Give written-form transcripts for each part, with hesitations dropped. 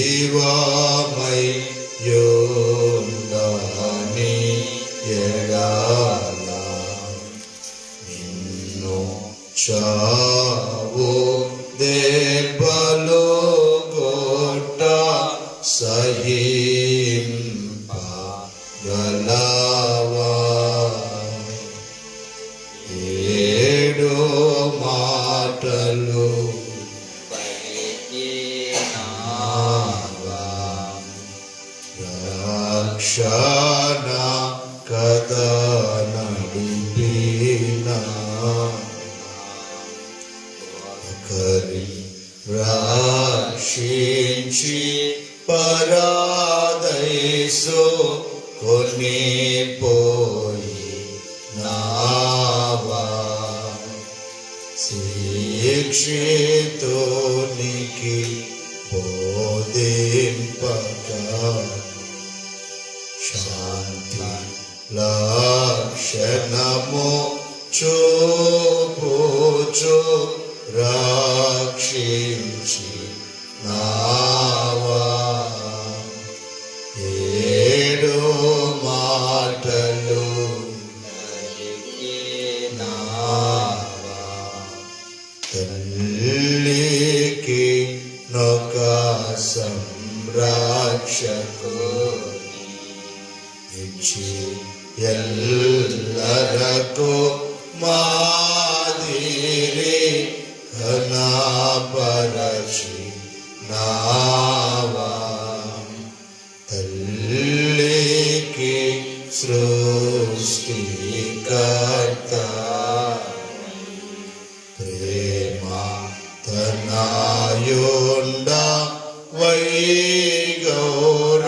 జీవమై యోందని ఎడాల నిన్ను చావు దెబ్బలు గొట్ట సహింపగలవా ఏడు మాటలు రక్షణ కథ నడిపిన ఒకరి రక్షించి పరదైసు కొనిపోయి నావా శిక్షితునికి బోధింపగా శాంతి లక్షణము చూపుచు రక్షించి నావా ఏడు మాటలు నావా తల్లికి నొక సంరక్షకుని ఇచ్చి ఎల్లరకు మాదిరి ఘనపరచి నావా తల్లికి సృష్టికర్త ప్రేమ తనయుండ వైగౌర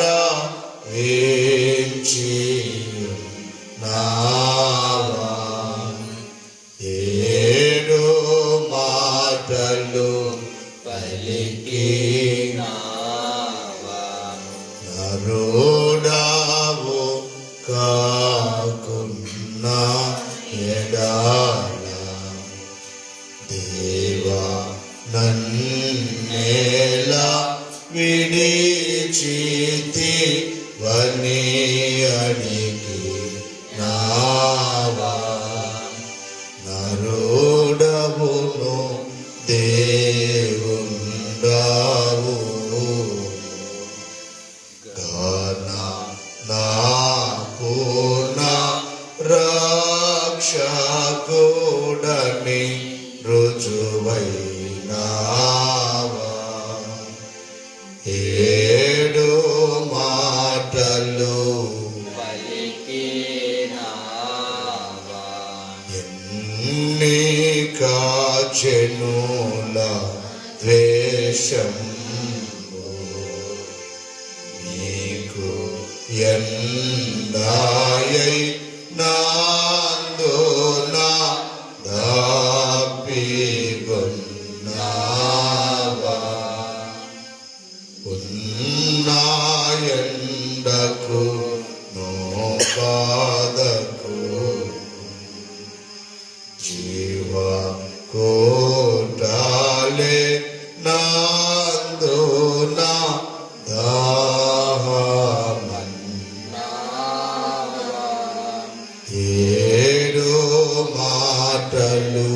వేంచియు నావా ఏడు మాటలు పలికి నావా నరుడావు కాకున్నా ఎడాల దేవా నన్నేలా విడిచితి వని అడిగి నావా నరుడవును దేవుండవు గాన నా పూర్ణ రక్షకుడని రుజువైనావా ఏడు మాటలు పలికినావా ఎన్ని కాచెనుల ద్వేషం నీకు ఎందాయై నాందునా దాపిగొన్నావా ఉన్నాయండకు నోపాదకు జీవ కోటాలే నందునా దాహమన్నావా ఏడు మాటలు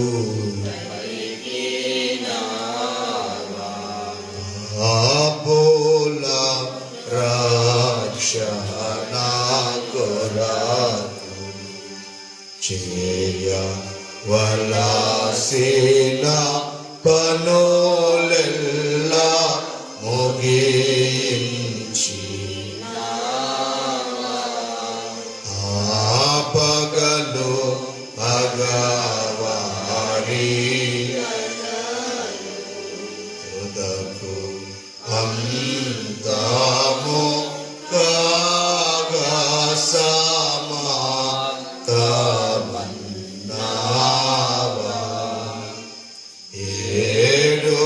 ఆపోల రక్షణ కొరకు చేయవలసిన పనులెల్లా ముగించి ఆపగలు అగవారి హృదకు అంతము కాగసమాతమన్నావా ఏడు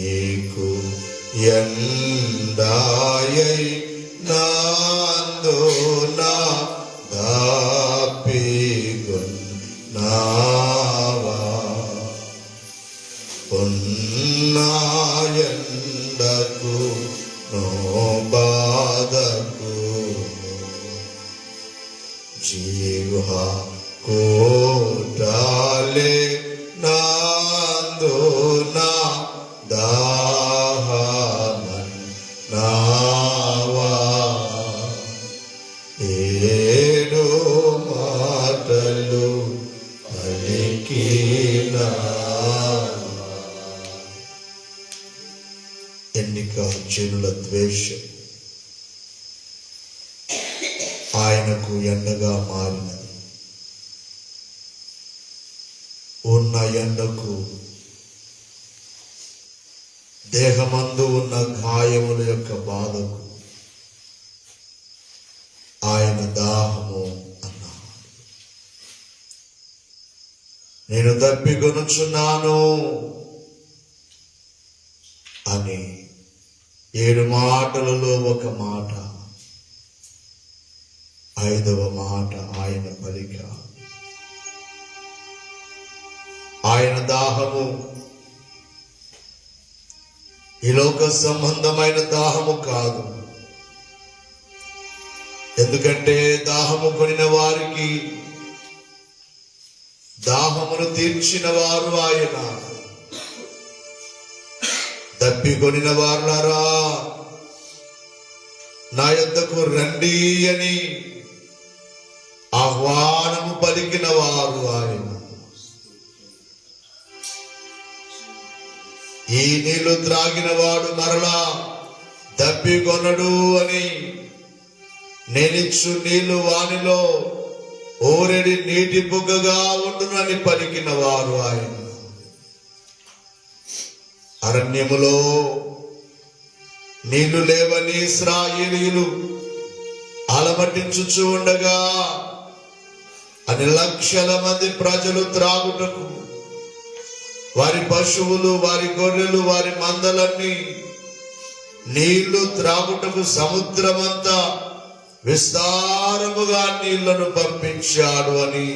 నీకు ఎండాయై నందున దాపిగొన్నావా ఉన్నాయండకు నో బాధకు జీవా కోటాలే నందున దాహమన్నావా ఏడు మాటలు పలికినా ఎన్నిక జనుల ద్వేషం ఆయనకు ఎండగా మారినది. ఉన్న ఎండకు దేహమందు ఉన్న గాయముల యొక్క బాధకు ఆయన దాహము అన్నాడు. నేను దప్పికొనుచున్నాను అని 7 మాటలలో ఒక మాట, 5వ మాట ఆయన పలికాడు. ఆయన దాహము ఈ లోక సంబంధమైన దాహము కాదు. ఎందుకంటే దాహము కొనిన వారికి దాహమును తీర్చిన వారు ఆయన. దప్పికొనిన వారులారా నా యొద్దకు రండి అని ఆహ్వానము పలికిన వారు ఆయన. ఈ నీళ్లు త్రాగిన వాడు మరలా దప్పికొనడు అని, నేనిచ్చు నీళ్లు వానిలో ఓరెడి నీటి బుగ్గగా ఉండునని పలికిన వారు ఆయన. అరణ్యములో నీళ్లు లేవని ఇశ్రాయేలీయులు అలమటించుచూ ఉండగా అని లక్షల మంది ప్రజలు త్రాగుటకు వారి పశువులు, వారి గొర్రెలు, వారి మందలన్నీ నీళ్లు త్రాగుటకు సముద్రమంతా విస్తారముగా నీళ్లను పంపించాడు అని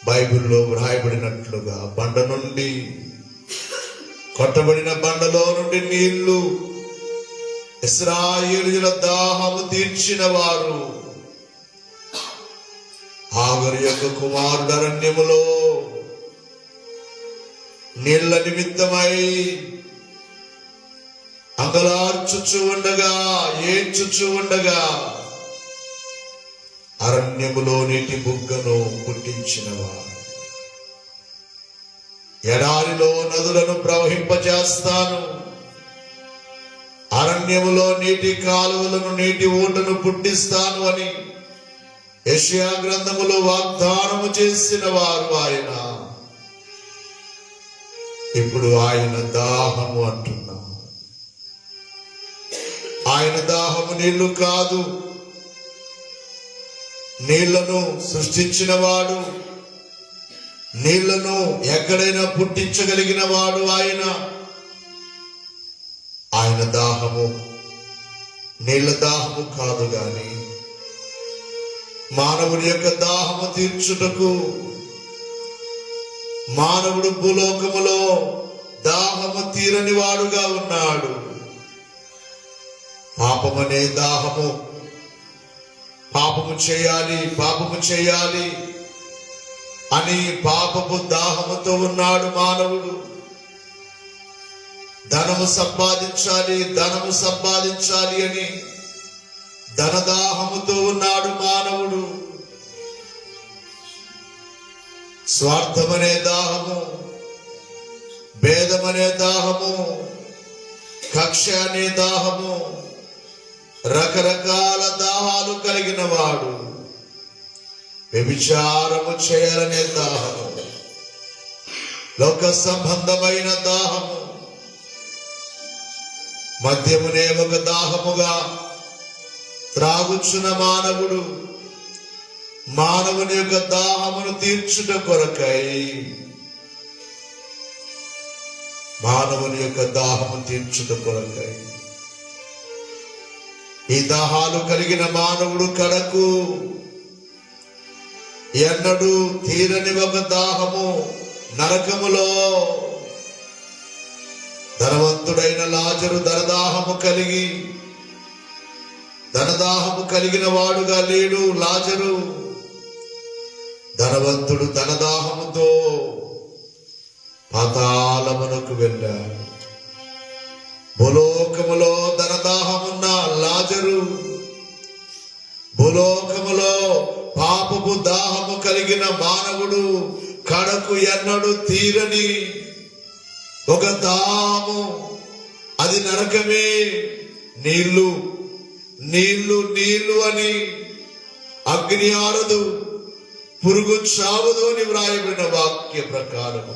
బైబిల్లో వ్రాయబడినట్లుగా బండ నుండి, కొట్టబడిన బండలో నుండి నీళ్లు ఇశ్రాయేలీయుల దాహము తీర్చిన వారు. హాగరు యొక్క కుమారుడు అరణ్యములో నీళ్ల నిమిత్తమై అంగలార్చుచు ఉండగా, ఏడ్చుచు ఉండగా అరణ్యములో నీటి బుగ్గను పుట్టించినవాడు. ఎడారిలో నదులను ప్రవహింపజేస్తాను, అరణ్యములో నీటి కాలువలను, నీటి ఊటను పుట్టిస్తాను అని యెషయా గ్రంథములో వాగ్దానము చేసిన వారు ఆయన. ఇప్పుడు ఆయన దాహము అంటున్నా. ఆయన దాహము నీళ్లు కాదు, నీళ్లను సృష్టించిన వాడు, నీళ్లను ఎక్కడైనా పుట్టించగలిగిన వాడు ఆయన. ఆయన దాహము నీళ్ల దాహము కాదు గాని మానవుడి యొక్క దాహము తీర్చుటకు మానవుడు భూలోకములో దాహము తీరని వాడుగా ఉన్నాడు. పాపమనే దాహము, పాపము చేయాలి అని పాపపు దాహముతో ఉన్నాడు మానవుడు. ధనము సంపాదించాలి అని ధనదాహముతో ఉన్నాడు మానవుడు. స్వార్థమనే దాహము, భేదమనే దాహము, కక్ష అనే దాహము, రకరకాల దాహాలు కలిగిన వాడు. వ్యభిచారము చేయాలనే దాహము, లోక సంబంధమైన దాహము, మద్యమునే ఒక దాహముగా త్రాగుచున్న మానవుడు మానవుని యొక్క దాహమును తీర్చుట కొరకై మానవుని యొక్క దాహము తీర్చుట కొరకై. ఈ దాహాలు కలిగిన మానవుడు కడకు ఎన్నడూ తీరని ఒక దాహము నరకములో. ధనవంతుడైన లాజరు ధనదాహము కలిగిన వాడుగా లేడు. లాజరు ధనవంతుడు ధనదాహముతో పాతాళమునకు వెళ్ళాడు. భూలోకములో ధనదాహమున్న లాజరు, భూలోకములో పాపపు దాహము కలిగిన మానవుడు కడకు ఎన్నడూ తీరని ఒక దాహము, అది నరకమే. నీళ్లు నీళ్లు నీళ్లు అని అగ్ని ఆరదు, పురుగు చావదు అని వ్రాయబడిన వాక్య ప్రకారము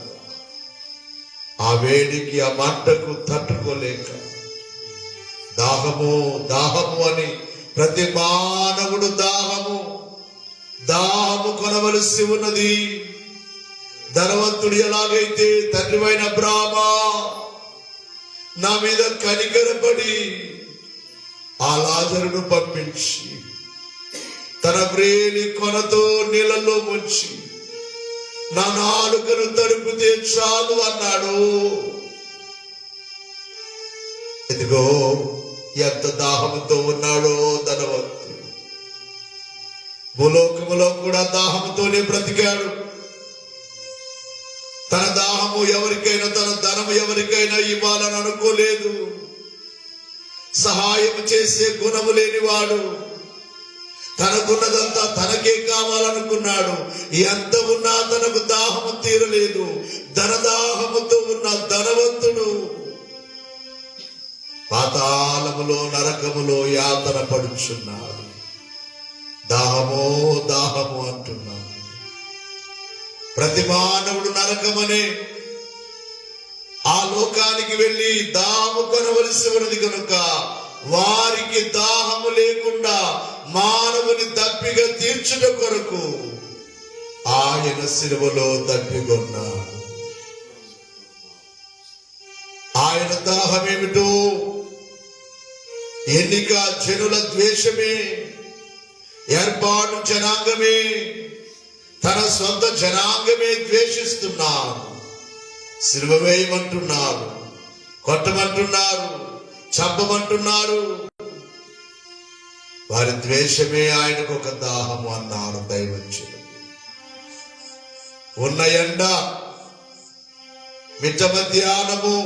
ఆ వేడికి ఆ మంటకు తట్టుకోలేక దాహము దాహము అని ప్రతి మానవుడు దాహము కొనవలసి ఉన్నది. ధనవంతుడు ఎలాగైతే తండ్రివైన అబ్రామా నా మీద కనికరపడి ఆ లాజరును పంపించి తన వ్రేలి కొనతో నీళ్ళలో ముంచి నా నాలుకను తడుపుతే చాలు అన్నాడు. ఇదిగో ఎంత దాహముతో ఉన్నాడో ధనవంతుడు. భూలోకములో కూడా దాహముతోనే బ్రతికాడు. తన దాహము ఎవరికైనా, తన ధనము ఎవరికైనా ఇవ్వాలని అనుకోలేదు. సహాయం చేసే గుణము లేనివాడు, తనకున్నదంతా తనకే కావాలనుకున్నాడు. ఎంత ఉన్నా తనకు దాహము తీరలేదు. ధనదాహముతో ఉన్న ధనవంతుడు పాతాళములో నరకములో యాతన పడుచున్నాడు. దాహమో దాహము అంటున్నాడు. ప్రతి మానవుడు నరకమనే ఆ లోకానికి వెళ్ళి దాహము కొనవలసి ఉన్నది కనుక వారికి దాహము లేకుండా మానవుని దప్పిక తీర్చుట కొరకు ఆయన శిలువలో దప్పికొన్నాడు. ఆయన దాహమేమిటో ఎన్నిక జనుల ద్వేషమే, ఏర్పాటు జనాంగమే, తన సొంత జనాంగమే ద్వేషిస్తున్నారు. సిలువ వేయమంటున్నారు, కొట్టమంటున్నారు, చంపమంటున్నారు. వారి ద్వేషమే ఆయనకు ఒక దాహము అన్నారు దైవజనులు. ఉన్న ఎండ మిట్ట మధ్యాహ్నము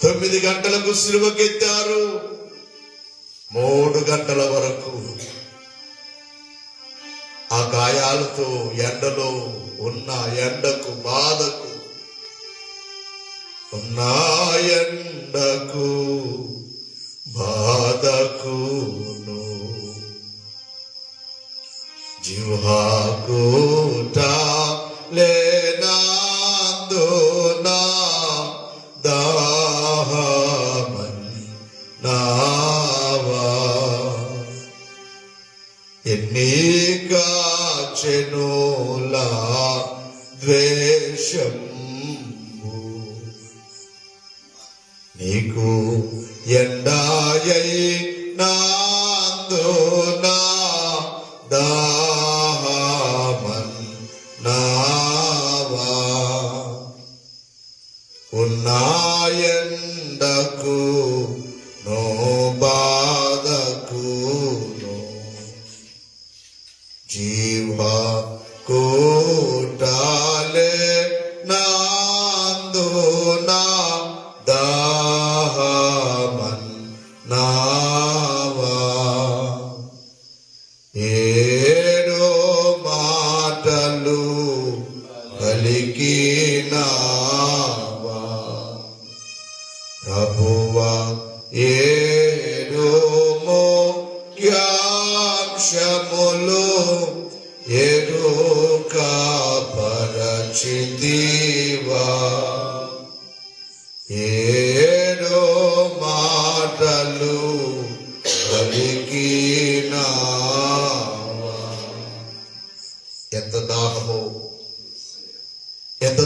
9 గంటలకు సిలువకెత్తారు. 3 గంటల వరకు ఆ గాయాలతో ఎండలో ఉన్న ఎండకు బాధకు ఉన్న ఎండకు బాధకును జిహ్వాకుట లేనందున దాహమన్నావా ఎన్నిక చెనులా ద్వేషము నీకు ఎండాయై నాందున దాహమన్నావా ఉన్నా ఎండకు నో బాధకు జీవా కోటాలే నాందునా దాహమన్నావా ఏడో మాటలు పలికినావా ప్రభువా ఏడో ముఖ్యాంశములు ఎరుకపరచితివా ఏడో మాటలు పలికినావా. ఎంత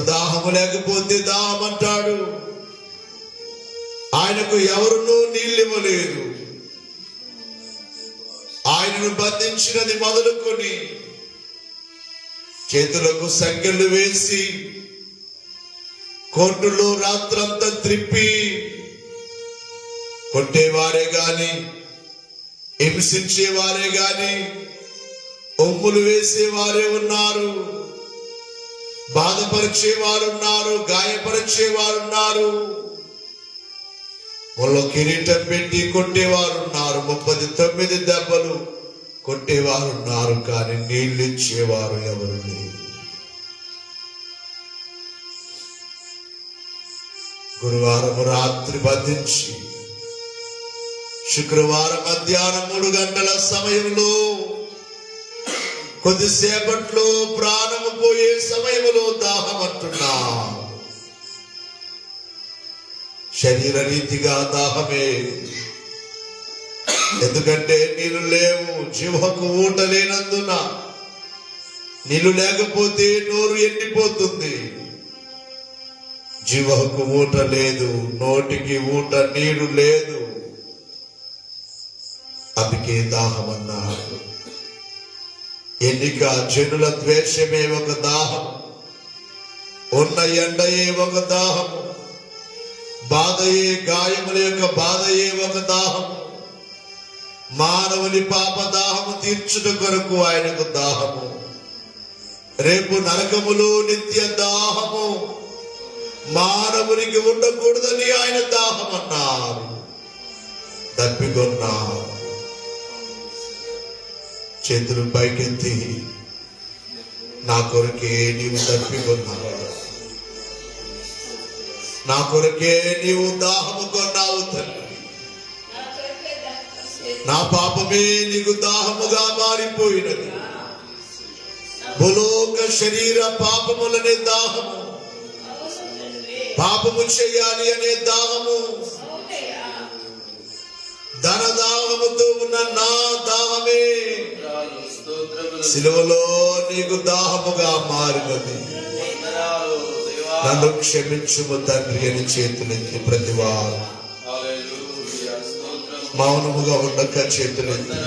దాహము లేకపోతే దాహం ఆయనకు ఎవరునూ నీళ్ళివ్వలేదు. ఆయనను బంధించినది మొదలుకొని చేతులకు సంకెళ్ళు వేసి కోర్టులో రాత్రంతా త్రిప్పి కొట్టేవారే గాని, హింసించేవారే గాని, ఒమ్ములు వేసేవారే ఉన్నారు, బాధపరిచేవారున్నారు, గాయపరిచేవారున్నారు, వాళ్ళు కిరీటం పెట్టి కొట్టేవారున్నారు, 39 దెబ్బలు కొట్టేవారున్నారు. కానీ నీళ్ళు ఇచ్చేవారు ఎవరు లేరు. గురువారం రాత్రి బంధించి శుక్రవారం మధ్యాహ్నం 3 గంటల సమయంలో, కొద్దిసేపట్లో ప్రాణము పోయే సమయంలో దాహం అంటున్నా. శరీర రీతిగా దాహమే. ఎందుకంటే నీళ్లు లేవు, జీవకు ఊట లేనందున. నీళ్లు లేకపోతే నోరు ఎండిపోతుంది. జీవకు ఊట లేదు, నోటికి ఊట నీరు లేదు. అందుకే దాహం అన్నారు. ఎన్నిక జనుల ద్వేషమే ఒక దాహం, ఉన్న ఎండయే ఒక దాహం, బాధయే, గాయముల యొక్క బాధయే ఒక దాహం. మానవుని పాప దాహము తీర్చుట కొరకు ఆయనకు దాహము. రేపు నరకములో నిత్య దాహము మానవునికి ఉండకూడదని ఆయన దాహం అన్నారు. తప్పికొన్నారు. చేతులు పైకెత్తి, నా కొరకే నీవు తప్పికొన్నావు, నా కొరకే నీవు దాహము కొన్నావు తల్లి. నా పాపమే నీకు దాహముగా మారిపోయినది. భూలోక శరీర పాపములనే దాహము, పాపము చేయాలి అనే దాహము, ధన దాహముతో ఉన్న నా దాహమే సిలువలో నీకు దాహముగా మారినది. నన్ను క్షమించుము తండ్రి అని చేతులెత్తి ప్రతివారు మౌనముగా ఉండక చేతులెత్తి,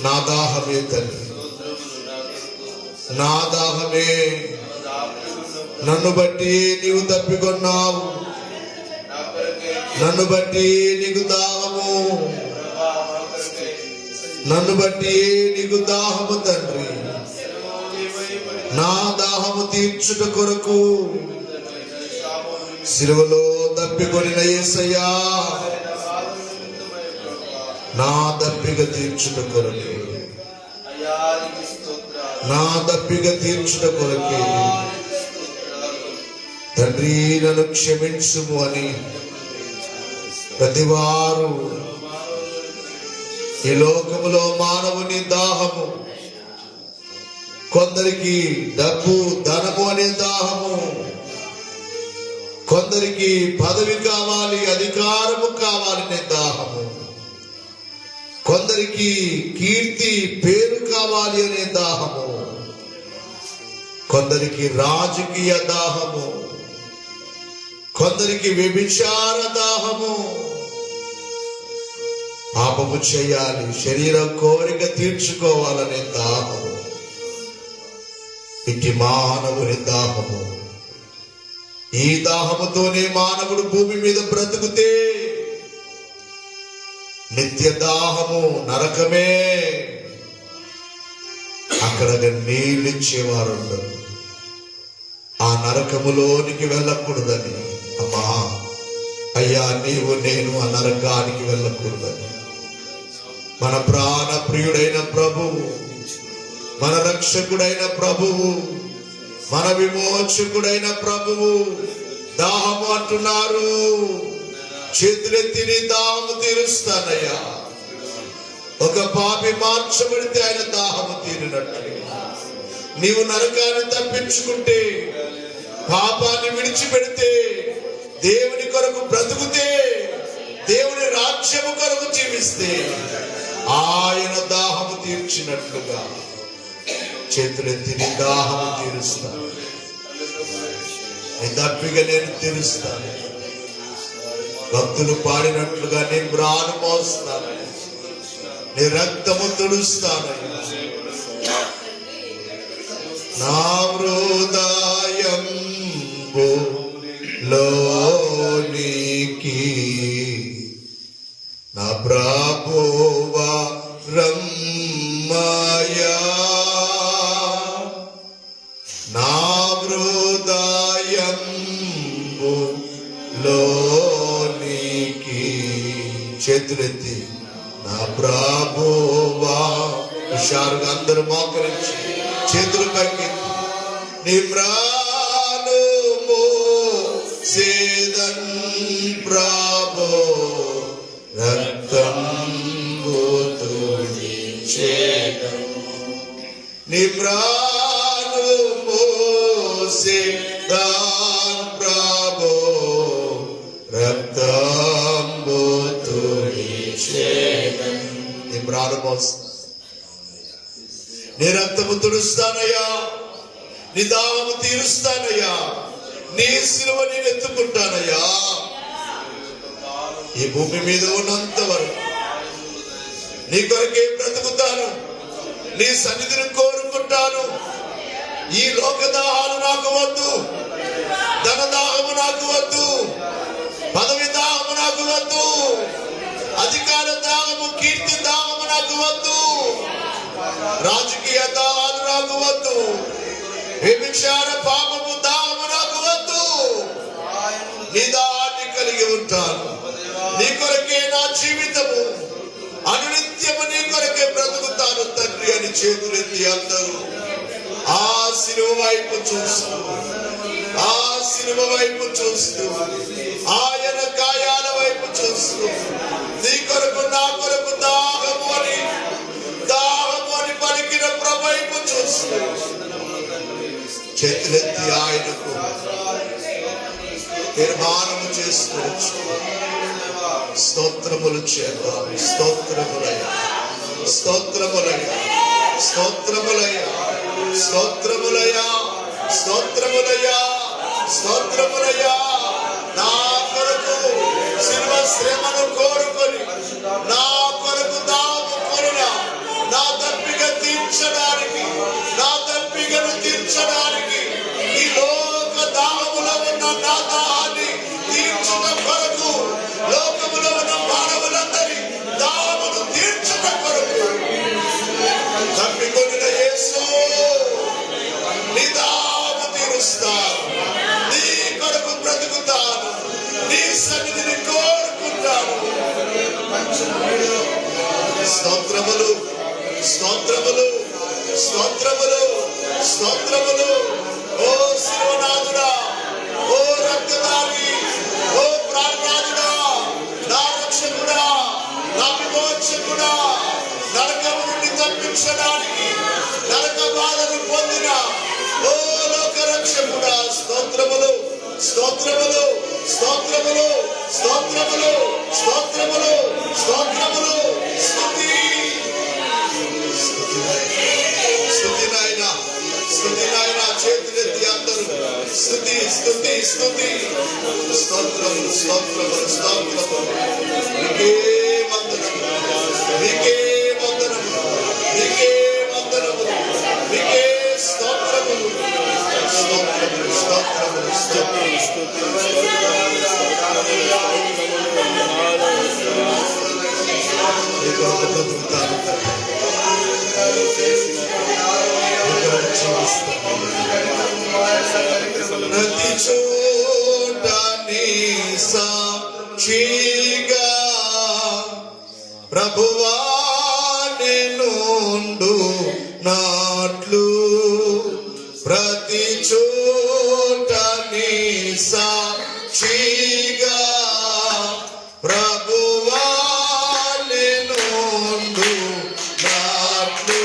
నా దాహమే తండ్రి, నా దాహమే, నన్ను బట్టి నీవు తప్పికొన్నావు, నన్ను బట్టి నీకు దాహము, నన్ను బట్టి నీకు దాహము తండ్రి. నా దాహము తీర్చుట కొరకు సిలువలో తప్పికొనిన యేసయ్యా, నా దప్పిక తీర్చుట కొరకే, నా దప్పిక తీర్చుట కొరకే తండ్రి నన్ను క్షమించుము అని ప్రతివారు ఈ లోకములో మానవుని దాహము, కొందరికి డబ్బు ధనము అనే దాహము, కొందరికి పదవి కావాలి, అధికారము కావాలనే దాహము, కొందరికి కీర్తి పేరు కావాలి అనే దాహము, కొందరికి రాజకీయ దాహము, కొందరికి వ్యభిచార దాహము, పాపము చేయాలి, శరీర కోరిక తీర్చుకోవాలనే దాహము. ఇట్టి మానవుని దాహము. ఈ దాహముతోనే మానవుడు భూమి మీద బ్రతుకుతే నిత్య దాహము నరకమే. అక్కడ నీళ్ళిచ్చేవారు ఉండరు. ఆ నరకములోనికి వెళ్ళకూడదని, అమ్మా అయ్యా నీవు నేను ఆ నరకానికి వెళ్ళకూడదని మన ప్రాణ ప్రియుడైన ప్రభువు, మన రక్షకుడైన ప్రభువు, మన విమోచకుడైన ప్రభువు దాహము అంటున్నారు. చేతులెత్తి నీ దాహము తీరుస్తానయ్యా. ఒక పాపి మార్చబడితే ఆయన దాహము తీరినట్టు, నీవు నరకాన్ని తప్పించుకుంటే, పాపాన్ని విడిచిపెడితే, దేవుని కొరకు బ్రతుకుతే, దేవుని రాజ్యము కొరకు జీవిస్తే ఆయన దాహము తీర్చినట్లుగా చేతులెత్తి నీ దాహము తీరుస్తాను, నీ దప్పిక నేను తీరుస్తాను. భక్తులు పాడినట్లుగా నీ ప్రాణం మోస్తాను, నీ రక్తము తుడుస్తానయ్యా. నా హృదయంబులోనికి నా ప్రభువా రమ్మయ్యా. నా హృదయంబులోనికి చేతులెత్తి నా ప్రభువా, హుషారుగా అందరూ మోకరించి చేతులు పైకి నీ ప్రాణము సేదన్ ప్రభో రక్తంబు తుడిచెదను. నీ ప్రాణము సేదన్ ప్రభో రక్తంబు తుడిచెదను. నీ ప్రాణము, నీ రక్తము తుడుస్తానయ్యా, నీ దాహము తీరుస్తానయ్యా, నీ సిలువ నేను ఎత్తుకుంటానయ్యా. ఈ భూమి మీద ఉన్నంత వరకు నీ కొరకే బ్రతుకుతాను, నీ సన్నిధిని కోరుకుంటాను. ఈ లోక దాహాలు నాకు వద్దు, ధన దాహము నాకు వద్దు, పదవి దాహము నాకు వద్దు, అధికార దాహము, కీర్తి దాహము నాకు వద్దు, రాజకీయ దాహాలు నాకు వద్దు, వ్యభిచార పాపము దాహము నాకు వద్దు. నీ దాహాన్ని కలిగి ఉంటాను. నీ కొరకే నా జీవితము, అనునిత్యము నీ కొరకే బ్రతుకుతాను తండ్రి అని చేతులెత్తి అందరూ ఆ శిలువ వైపు చూస్తూ, ఆ శిలువ వైపు చూస్తూ, ఆయన గాయాల వైపు చూస్తూ, నీ కొరకు నా కొరకు దాహము అని పలికిన ప్రభు వైపు చూస్తూ చేతులెత్తి ఆయనకు నిర్మాణము చేసుకోవచ్చు. స్తోత్రములు చేద్దాం. స్తోత్రములయ్యా, స్తోత్రములయ్యా, స్తోత్రములయ్యా, స్తోత్రములయ్యా, స్తోత్రములయ్యా, స్తోత్రములయ్యా. నా కొరకు శిలువ శ్రమను కోరుకొని నా కొరకు దాము కొనిన నా దప్పిక తీర్చడానికి, నా దప్పికను తీర్చడానికి, ఈ లోక దాహములో ఉన్న నా దాహాన్ని తీర్చుట కొరకు, లోకములో ఉన్న మానవులందరి దాహమును తీర్చుట కొరకు తప్పికొనిన యేసు నీ దాహము తీరుస్తాను, నీ కొరకు బ్రతుకుతాను, నీ సన్నిధిని కోరుకుంటాను. స్తోత్రములు, స్తోత్రములు, స్తోత్రములు, స్తోత్రములు. ఓ శిరోనాథుడా, ఓ రక్తదారి, ఓ ప్రాణనాథుడా, నా రక్షకుడా, నా విమోచకుడా, నరకము నుండి తప్పించడానికి నరక బాధను పొందిన ఓ లోక రక్షకుడా, స్తోత్రములు, స్తోత్రములు, స్తోత్రములు, స్తోత్రములు, స్తోత్రములు, స్తోత్రములు. స్తుతి, స్తుతి నాయనా, స్తుతి నాయనా. చేతులెత్తి అందరూ స్తుతి, స్తుతి, స్తుతి. స్తోత్రములు, స్తోత్రములు, స్తోత్రములు. నీకే వందనములు, నీకే వందనములు, నీకే వందనములు, నీకే స్తోత్రములు, స్తోత్రములు, స్తోత్రములు, స్తోత్రములు, ప్రతి చోట నీ సాక్షిగా ప్రభువా నేనుండు నాట్లు, ప్రతి చోట నీ సాక్షిగా ప్రభువా నేనుండు నాట్లు.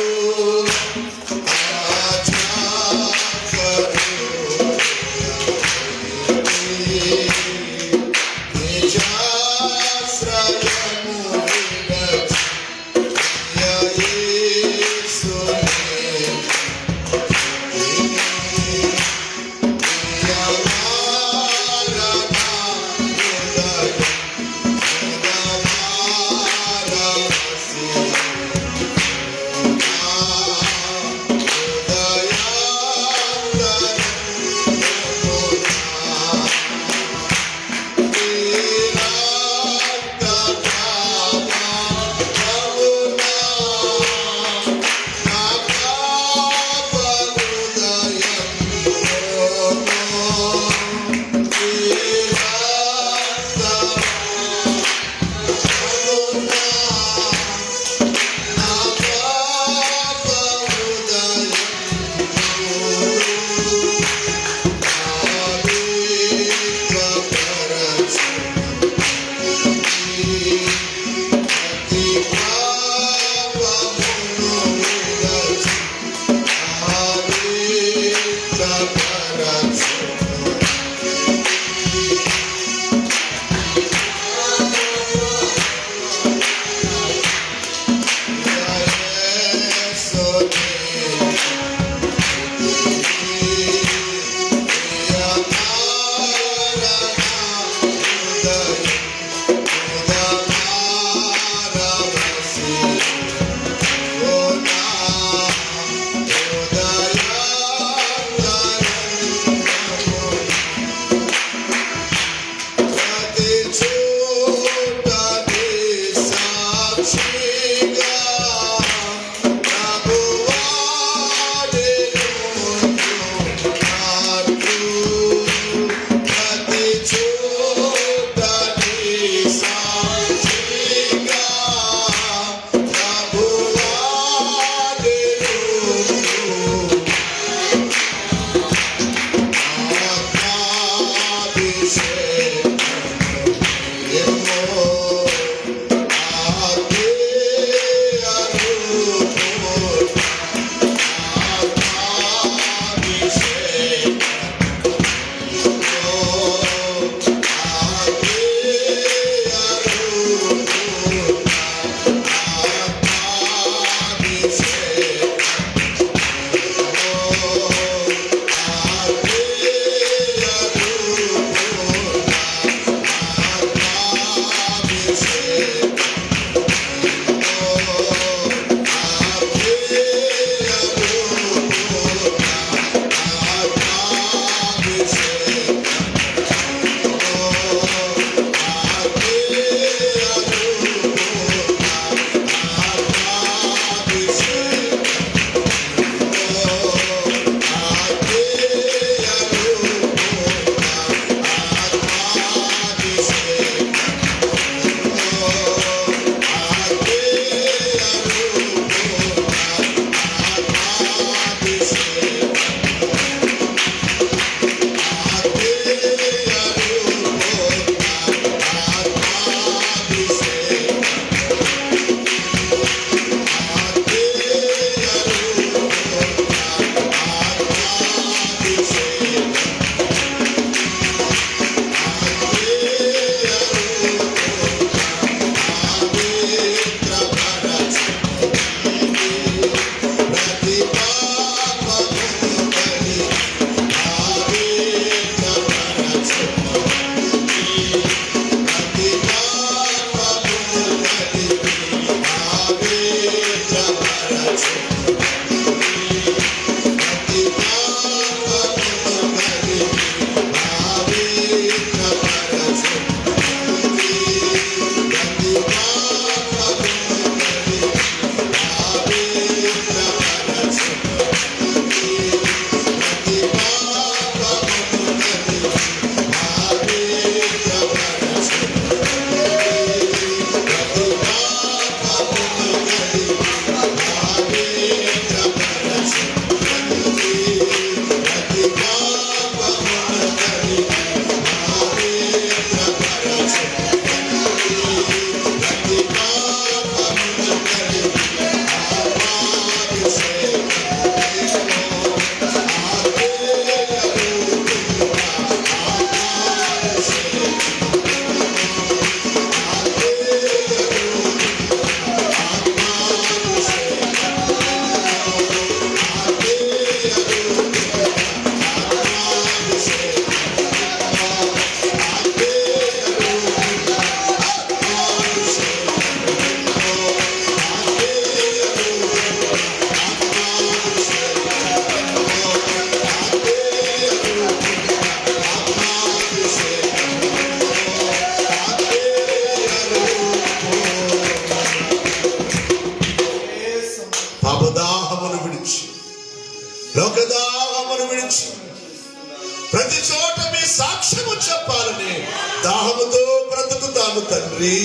దాహముతో బ్రతుకుతాను తండ్రి.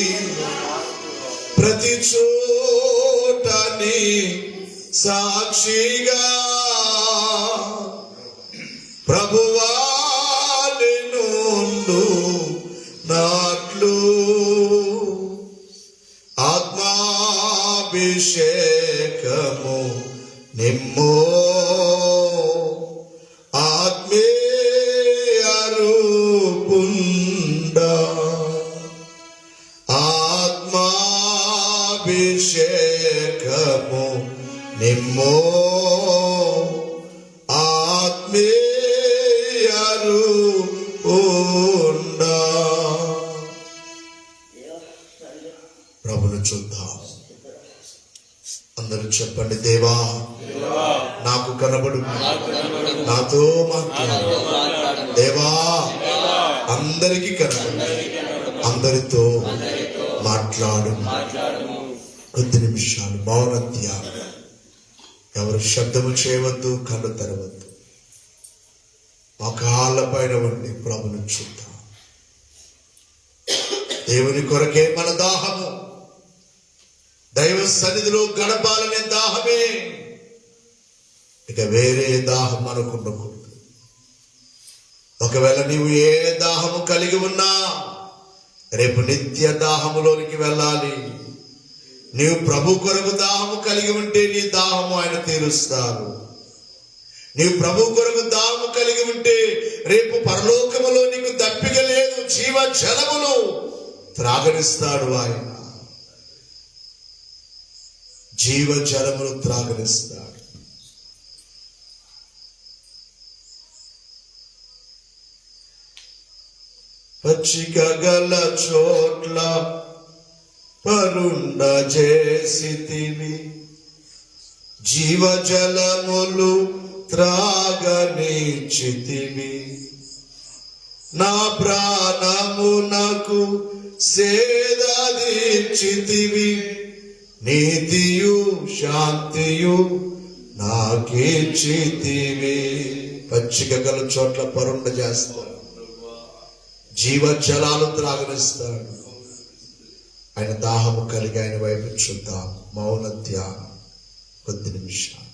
ప్రతి చోటని సాక్షిగా ప్రభువా నిన్ను నాట్లు ఆత్మాభిషేకము నిమ్మో ఆత్మీయ రూపుండ ఆత్మాభిషేకము నిమ్మో ఆత్మీయ రూపుండ. ప్రభును చూద్దాం. అందరూ చెప్పండి, దేవా నాకు కనబడు, నాతో మాట్లాడు. దేవా అందరికీ కనబడు, అందరితో మాట్లాడు. కొద్ది నిమిషాలు మౌన ధ్యానం. ఎవరు శబ్దము చేయవద్దు, కళ్ళు తెరవద్దు. మా కాళ్ళ పైన వండి ప్రభును చూద్దాం. దేవుని కొరకే మన దాహము. దైవ సన్నిధిలో గడపాలనే దాహమే, ఇక వేరే దాహం మనకు ఉండకూడదు. ఒకవేళ నీవు ఏ దాహము కలిగి ఉన్నా రేపు నిత్య దాహములోనికి వెళ్ళాలి. నీవు ప్రభు కొరకు దాహము కలిగి ఉంటే నీ దాహము ఆయన తీరుస్తారు. నీవు ప్రభు కొరకు దాహము కలిగి ఉంటే రేపు పరలోకములో నీకు దప్పిక లేదు, జీవ జలములు త్రాగనిస్తాడు ఆయన. జీవ జలములు త్రాగనిస్తాడు. పచ్చిక గల చోట్ల పరుండ చేసితివి, జీవ జలములు త్రాగనిచ్చితివి. నా ప్రాణమునకు సేదదీర్చితివి, నీతియు శాంతియు నాకిచ్చితివి. పచ్చిక గల చోట్ల పరుండ చేస్తాడు, జీవ జలాలు త్రాగనిస్తాడు. ఆయన దాహము కలిగి ఆయన వైపు చూద్దాం. మౌన ధ్యానం కొద్ది నిమిషాలు.